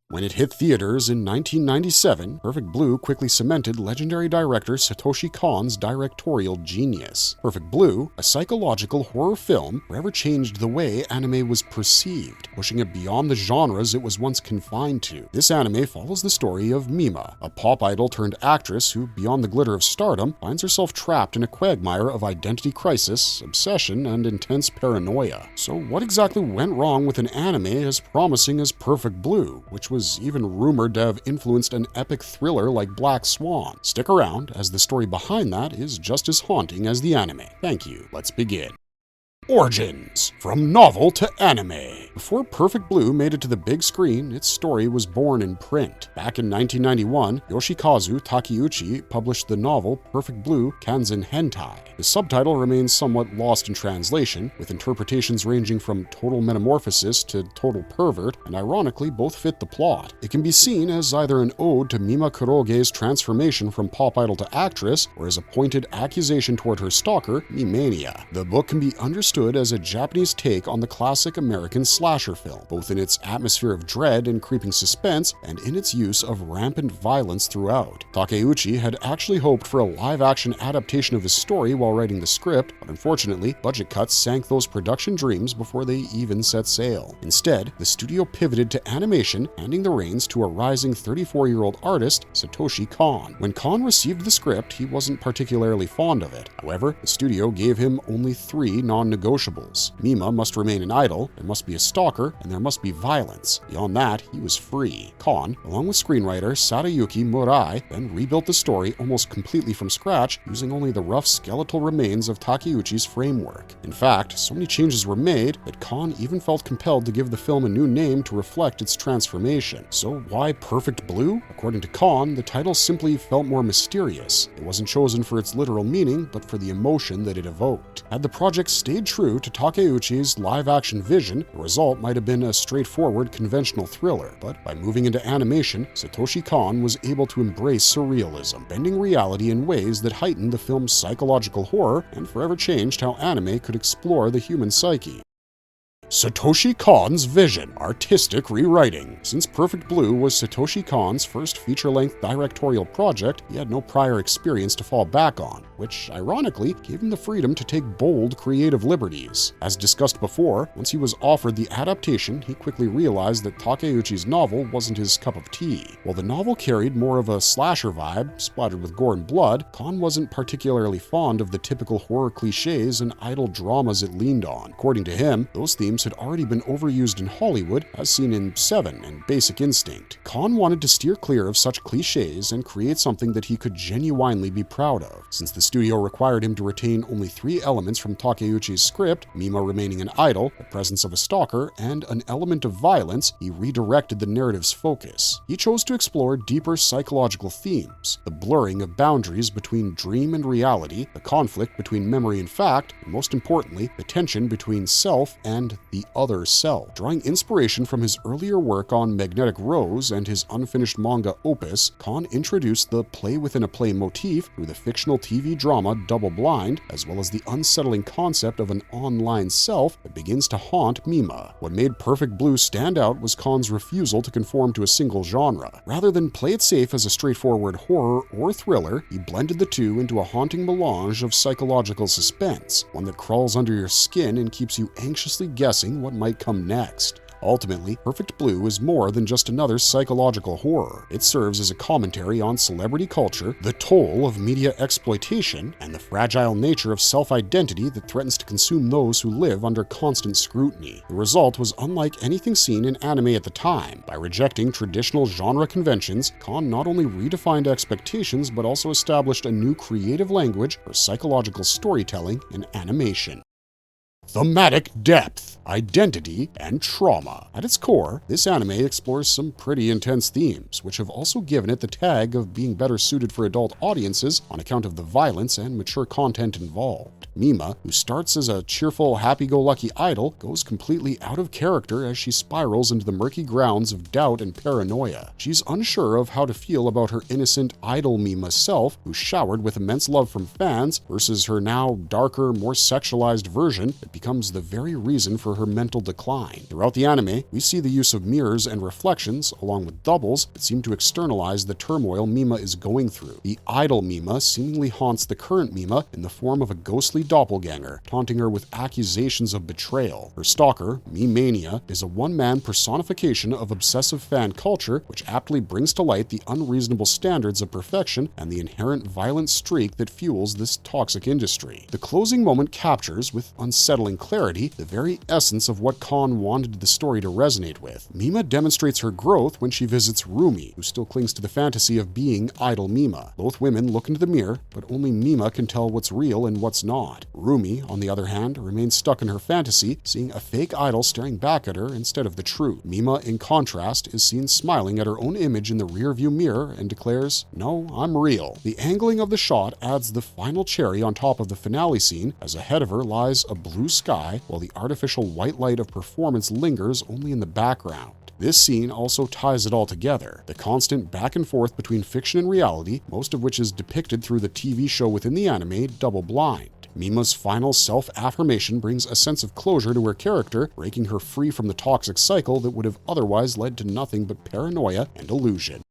When it hit theaters in 1997, Perfect Blue quickly cemented legendary director Satoshi Kon's directorial genius. Perfect Blue, a psychological horror film, forever changed the way anime was perceived, pushing it beyond the genres it was once confined to. This anime follows the story of Mima, a pop idol turned actress who, beyond the glitter of stardom, finds herself trapped in a quagmire of identity crisis, obsession, and intense paranoia. So what exactly went wrong with an anime as promising as Perfect Blue, which was even rumored to have influenced an epic thriller like Black Swan? Stick around, as the story behind that is just as haunting as the anime. Thank you. Let's begin. Origins. From novel to anime. Before Perfect Blue made it to the big screen, its story was born in print. Back in 1991, Yoshikazu Takeuchi published the novel Perfect Blue Kanzen Hentai. The subtitle remains somewhat lost in translation, with interpretations ranging from total metamorphosis to total pervert, and ironically both fit the plot. It can be seen as either an ode to Mima Kuroge's transformation from pop idol to actress, or as a pointed accusation toward her stalker, Mimania. The book can be understood as a Japanese take on the classic American slasher film, both in its atmosphere of dread and creeping suspense and in its use of rampant violence throughout. Takeuchi had actually hoped for a live-action adaptation of his story while writing the script, but unfortunately, budget cuts sank those production dreams before they even set sail. Instead, the studio pivoted to animation, handing the reins to a rising 34-year-old artist, Satoshi Kon. When Kon received the script, he wasn't particularly fond of it. However, the studio gave him only 3 non-negotiables. Mima must remain an idol, there must be a stalker, and there must be violence. Beyond that, he was free. Kon, along with screenwriter Sadayuki Murai, then rebuilt the story almost completely from scratch, using only the rough skeletal remains of Takeuchi's framework. In fact, so many changes were made that Kon even felt compelled to give the film a new name to reflect its transformation. So why Perfect Blue? According to Kon, the title simply felt more mysterious. It wasn't chosen for its literal meaning, but for the emotion that it evoked. Had the project stayed true to Takeuchi's live-action vision, the result might have been a straightforward conventional thriller, but by moving into animation, Satoshi Kon was able to embrace surrealism, bending reality in ways that heightened the film's psychological horror and forever changed how anime could explore the human psyche. Satoshi Kon's vision. Artistic rewriting. Since Perfect Blue was Satoshi Kon's first feature-length directorial project, he had no prior experience to fall back on, which ironically gave him the freedom to take bold creative liberties. As discussed before, once he was offered the adaptation, he quickly realized that Takeuchi's novel wasn't his cup of tea. While the novel carried more of a slasher vibe, splattered with gore and blood, Kon wasn't particularly fond of the typical horror cliches and idol dramas it leaned on. According to him, those themes had already been overused in Hollywood, as seen in Seven and Basic Instinct. Kon wanted to steer clear of such cliches and create something that he could genuinely be proud of. Since the studio required him to retain only 3 elements from Takeuchi's script, Mima remaining an idol, the presence of a stalker, and an element of violence, he redirected the narrative's focus. He chose to explore deeper psychological themes, the blurring of boundaries between dream and reality, the conflict between memory and fact, and most importantly, the tension between self and the other self. Drawing inspiration from his earlier work on Magnetic Rose and his unfinished manga Opus, Kon introduced the play-within-a-play motif through the fictional TV drama Double Blind, as well as the unsettling concept of an online self that begins to haunt Mima. What made Perfect Blue stand out was Kon's refusal to conform to a single genre. Rather than play it safe as a straightforward horror or thriller, he blended the two into a haunting melange of psychological suspense, one that crawls under your skin and keeps you anxiously guessing what might come next. Ultimately, Perfect Blue is more than just another psychological horror. It serves as a commentary on celebrity culture, the toll of media exploitation, and the fragile nature of self-identity that threatens to consume those who live under constant scrutiny. The result was unlike anything seen in anime at the time. By rejecting traditional genre conventions, Kon not only redefined expectations but also established a new creative language for psychological storytelling in animation. Thematic depth, identity, and trauma. At its core, this anime explores some pretty intense themes, which have also given it the tag of being better suited for adult audiences on account of the violence and mature content involved. Mima, who starts as a cheerful, happy-go-lucky idol, goes completely out of character as she spirals into the murky grounds of doubt and paranoia. She's unsure of how to feel about her innocent idol Mima self, who showered with immense love from fans, versus her now darker, more sexualized version that becomes the very reason for her mental decline. Throughout the anime, we see the use of mirrors and reflections, along with doubles, that seem to externalize the turmoil Mima is going through. The idol Mima seemingly haunts the current Mima in the form of a ghostly doppelganger, taunting her with accusations of betrayal. Her stalker, Mimania, is a one-man personification of obsessive fan culture, which aptly brings to light the unreasonable standards of perfection and the inherent violent streak that fuels this toxic industry. The closing moment captures, with unsettling clarity, the very essence of what Kon wanted the story to resonate with. Mima demonstrates her growth when she visits Rumi, who still clings to the fantasy of being idol Mima. Both women look into the mirror, but only Mima can tell what's real and what's not. Rumi, on the other hand, remains stuck in her fantasy, seeing a fake idol staring back at her instead of the truth. Mima, in contrast, is seen smiling at her own image in the rearview mirror and declares, "No, I'm real." The angling of the shot adds the final cherry on top of the finale scene, as ahead of her lies a blue sky, while the artificial white light of performance lingers only in the background. This scene also ties it all together. The constant back and forth between fiction and reality, most of which is depicted through the TV show within the anime, Double Blind. Mima's final self-affirmation brings a sense of closure to her character, breaking her free from the toxic cycle that would have otherwise led to nothing but paranoia and illusion.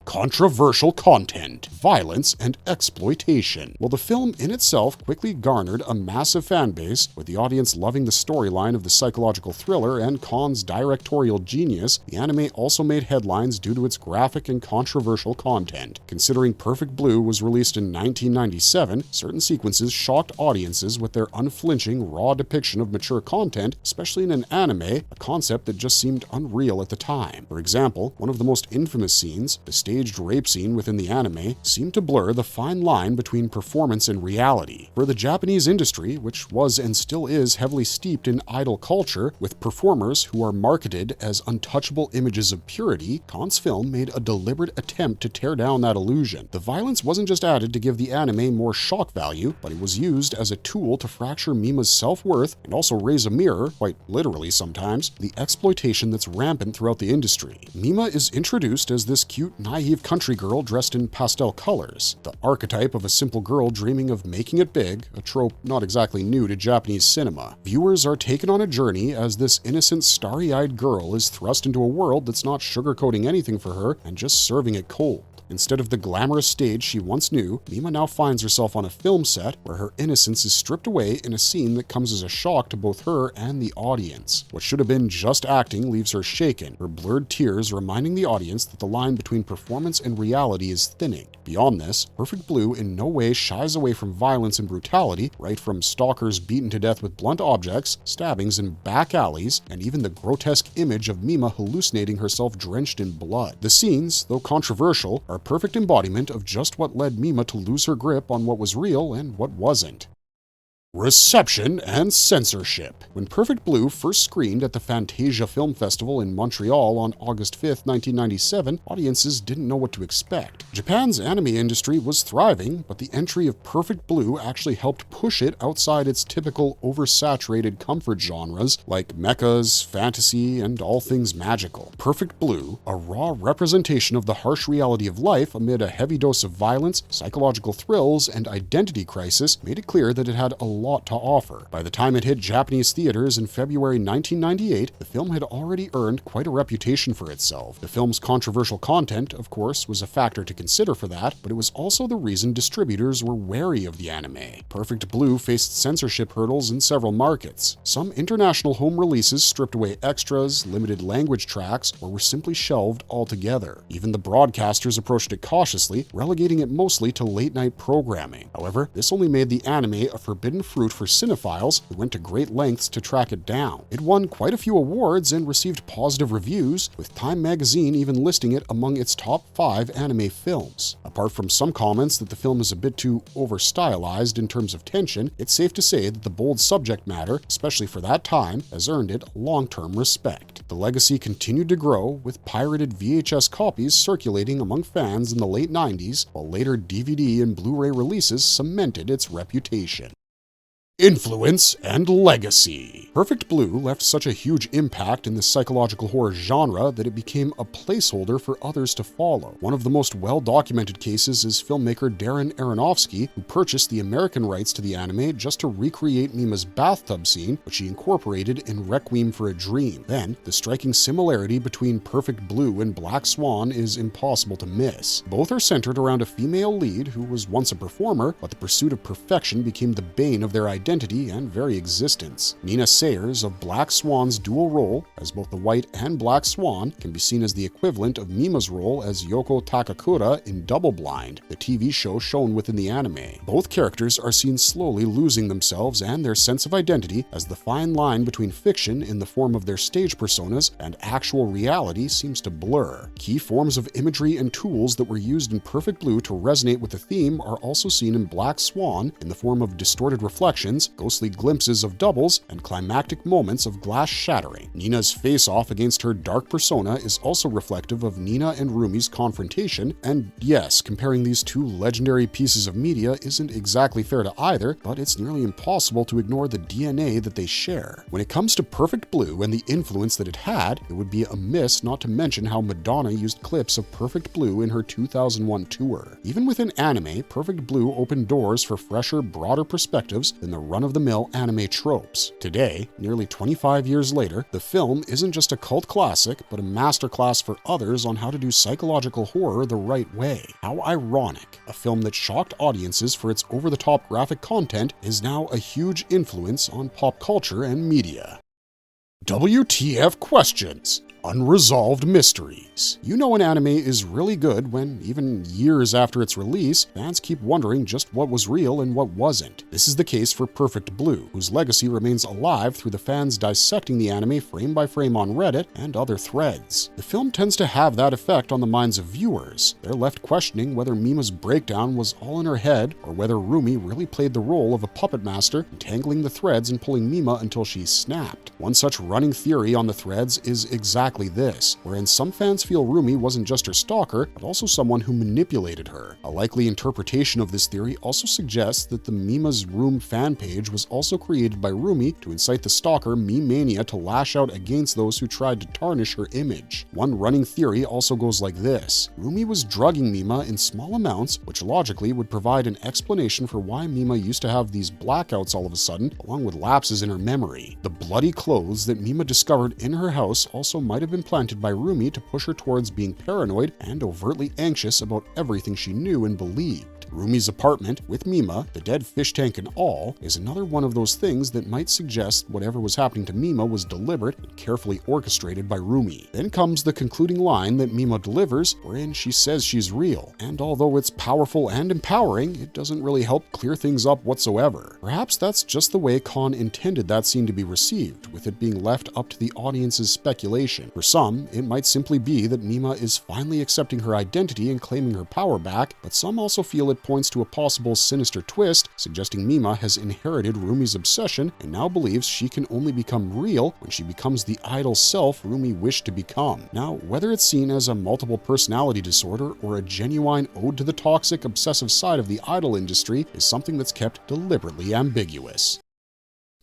Controversial content, violence, and exploitation. While the film in itself quickly garnered a massive fan base, with the audience loving the storyline of the psychological thriller and Kon's directorial genius, the anime also made headlines due to its graphic and controversial content. Considering Perfect Blue was released in 1997, certain sequences shocked audiences with their unflinching, raw depiction of mature content, especially in an anime, a concept that just seemed unreal at the time. For example, one of the most infamous scenes, the staged rape scene within the anime, seemed to blur the fine line between performance and reality. For the Japanese industry, which was and still is heavily steeped in idol culture, with performers who are marketed as untouchable images of purity, Kon's film made a deliberate attempt to tear down that illusion. The violence wasn't just added to give the anime more shock value, but it was used as a tool to fracture Mima's self-worth and also raise a mirror, quite literally sometimes, the exploitation that's rampant throughout the industry. Mima is introduced as this cute, naive country girl dressed in pastel colors, the archetype of a simple girl dreaming of making it big, a trope not exactly new to Japanese cinema. Viewers are taken on a journey as this innocent, starry-eyed girl is thrust into a world that's not sugarcoating anything for her and just serving it cold. Instead of the glamorous stage she once knew, Mima now finds herself on a film set where her innocence is stripped away in a scene that comes as a shock to both her and the audience. What should have been just acting leaves her shaken, her blurred tears reminding the audience that the line between performance and reality is thinning. Beyond this, Perfect Blue in no way shies away from violence and brutality, right from stalkers beaten to death with blunt objects, stabbings in back alleys, and even the grotesque image of Mima hallucinating herself drenched in blood. The scenes, though controversial, are a perfect embodiment of just what led Mima to lose her grip on what was real and what wasn't. Reception and censorship. When Perfect Blue first screened at the Fantasia Film Festival in Montreal on August 5, 1997, audiences didn't know what to expect. Japan's anime industry was thriving, but the entry of Perfect Blue actually helped push it outside its typical oversaturated comfort genres like mechas, fantasy, and all things magical. Perfect Blue, a raw representation of the harsh reality of life amid a heavy dose of violence, psychological thrills, and identity crisis, made it clear that it had a lot to offer. By the time it hit Japanese theaters in February 1998, the film had already earned quite a reputation for itself. The film's controversial content, of course, was a factor to consider for that, but it was also the reason distributors were wary of the anime. Perfect Blue faced censorship hurdles in several markets. Some international home releases stripped away extras, limited language tracks, or were simply shelved altogether. Even the broadcasters approached it cautiously, relegating it mostly to late-night programming. However, this only made the anime a forbidden fruit for cinephiles who went to great lengths to track it down. It won quite a few awards and received positive reviews, with Time magazine even listing it among its top 5 anime films. Apart from some comments that the film is a bit too over-stylized in terms of tension, it's safe to say that the bold subject matter, especially for that time, has earned it long-term respect. The legacy continued to grow, with pirated VHS copies circulating among fans in the late 90s, while later DVD and Blu-ray releases cemented its reputation. Influence and legacy. Perfect Blue left such a huge impact in the psychological horror genre that it became a placeholder for others to follow. One of the most well-documented cases is filmmaker Darren Aronofsky, who purchased the American rights to the anime just to recreate Mima's bathtub scene, which he incorporated in Requiem for a Dream. Then, the striking similarity between Perfect Blue and Black Swan is impossible to miss. Both are centered around a female lead who was once a performer, but the pursuit of perfection became the bane of their identity and very existence. Nina Sayers of Black Swan's dual role as both the White and Black Swan can be seen as the equivalent of Mima's role as Yoko Takakura in Double Blind, the TV show shown within the anime. Both characters are seen slowly losing themselves and their sense of identity as the fine line between fiction in the form of their stage personas and actual reality seems to blur. Key forms of imagery and tools that were used in Perfect Blue to resonate with the theme are also seen in Black Swan in the form of distorted reflections, ghostly glimpses of doubles, and climactic moments of glass shattering. Nina's face-off against her dark persona is also reflective of Nina and Rumi's confrontation, and yes, comparing these two legendary pieces of media isn't exactly fair to either, but it's nearly impossible to ignore the DNA that they share. When it comes to Perfect Blue and the influence that it had, it would be amiss not to mention how Madonna used clips of Perfect Blue in her 2001 tour. Even within anime, Perfect Blue opened doors for fresher, broader perspectives than the run-of-the-mill anime tropes. Today, nearly 25 years later, the film isn't just a cult classic, but a masterclass for others on how to do psychological horror the right way. How ironic. A film that shocked audiences for its over-the-top graphic content is now a huge influence on pop culture and media. WTF questions. Unresolved mysteries. You know an anime is really good when, even years after its release, fans keep wondering just what was real and what wasn't. This is the case for Perfect Blue, whose legacy remains alive through the fans dissecting the anime frame by frame on Reddit and other threads. The film tends to have that effect on the minds of viewers. They're left questioning whether Mima's breakdown was all in her head or whether Rumi really played the role of a puppet master, entangling the threads and pulling Mima until she snapped. One such running theory on the threads is exactly this, wherein some fans feel Rumi wasn't just her stalker, but also someone who manipulated her. A likely interpretation of this theory also suggests that the Mima's Room fan page was also created by Rumi to incite the stalker Mimania to lash out against those who tried to tarnish her image. One running theory also goes like this. Rumi was drugging Mima in small amounts, which logically would provide an explanation for why Mima used to have these blackouts all of a sudden, along with lapses in her memory. The bloody clothes that Mima discovered in her house also might have been planted by Rumi to push her towards being paranoid and overtly anxious about everything she knew and believed. Rumi's apartment, with Mima, the dead fish tank and all, is another one of those things that might suggest whatever was happening to Mima was deliberate and carefully orchestrated by Rumi. Then comes the concluding line that Mima delivers, wherein she says she's real, and although it's powerful and empowering, it doesn't really help clear things up whatsoever. Perhaps that's just the way Kon intended that scene to be received, with it being left up to the audience's speculation. For some, it might simply be that Mima is finally accepting her identity and claiming her power back, but some also feel it points to a possible sinister twist, suggesting Mima has inherited Rumi's obsession and now believes she can only become real when she becomes the idol self Rumi wished to become. Now, whether it's seen as a multiple personality disorder or a genuine ode to the toxic, obsessive side of the idol industry is something that's kept deliberately ambiguous.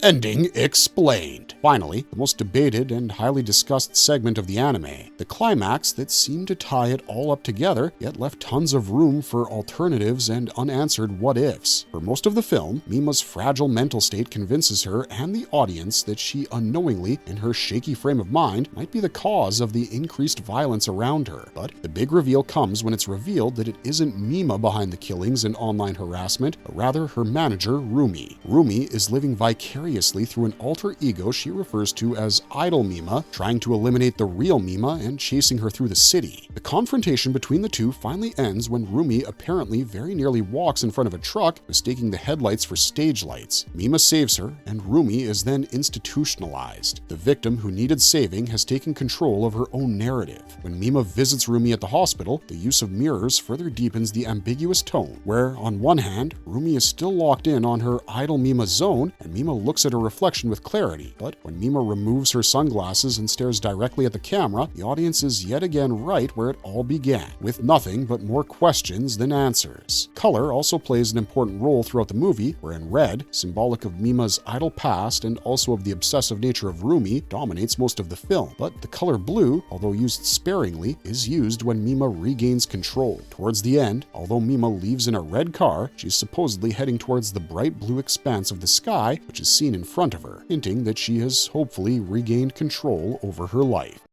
Ending explained. Finally, the most debated and highly discussed segment of the anime, the climax that seemed to tie it all up together, yet left tons of room for alternatives and unanswered what-ifs. For most of the film, Mima's fragile mental state convinces her and the audience that she unknowingly, in her shaky frame of mind, might be the cause of the increased violence around her. But the big reveal comes when it's revealed that it isn't Mima behind the killings and online harassment, but rather her manager, Rumi. Rumi is living vicariously through an alter ego she refers to as Idol Mima, trying to eliminate the real Mima and chasing her through the city. The confrontation between the two finally ends when Rumi apparently very nearly walks in front of a truck, mistaking the headlights for stage lights. Mima saves her, and Rumi is then institutionalized. The victim who needed saving has taken control of her own narrative. When Mima visits Rumi at the hospital, the use of mirrors further deepens the ambiguous tone, where, on one hand, Rumi is still locked in on her Idol Mima zone, and Mima looks looks at her reflection with clarity, but when Mima removes her sunglasses and stares directly at the camera, the audience is yet again right where it all began, with nothing but more questions than answers. Color also plays an important role throughout the movie, wherein red, symbolic of Mima's idle past and also of the obsessive nature of Rumi, dominates most of the film. But the color blue, although used sparingly, is used when Mima regains control. Towards the end, although Mima leaves in a red car, she's supposedly heading towards the bright blue expanse of the sky, which is seen in front of her, hinting that she has hopefully regained control over her life.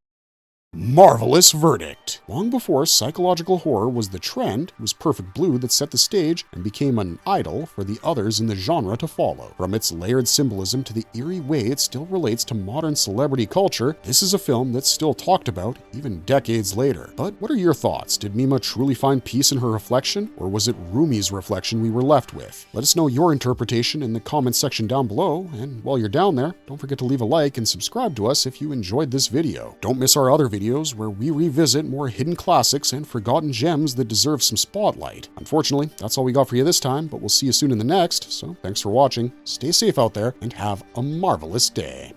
Marvelous verdict! Long before psychological horror was the trend, it was Perfect Blue that set the stage and became an idol for the others in the genre to follow. From its layered symbolism to the eerie way it still relates to modern celebrity culture, this is a film that's still talked about even decades later. But what are your thoughts? Did Mima truly find peace in her reflection, or was it Rumi's reflection we were left with? Let us know your interpretation in the comments section down below, and while you're down there, don't forget to leave a like and subscribe to us if you enjoyed this video. Don't miss our other videos where we revisit more hidden classics and forgotten gems that deserve some spotlight. Unfortunately, that's all we got for you this time, but we'll see you soon in the next, so thanks for watching, stay safe out there, and have a marvelous day.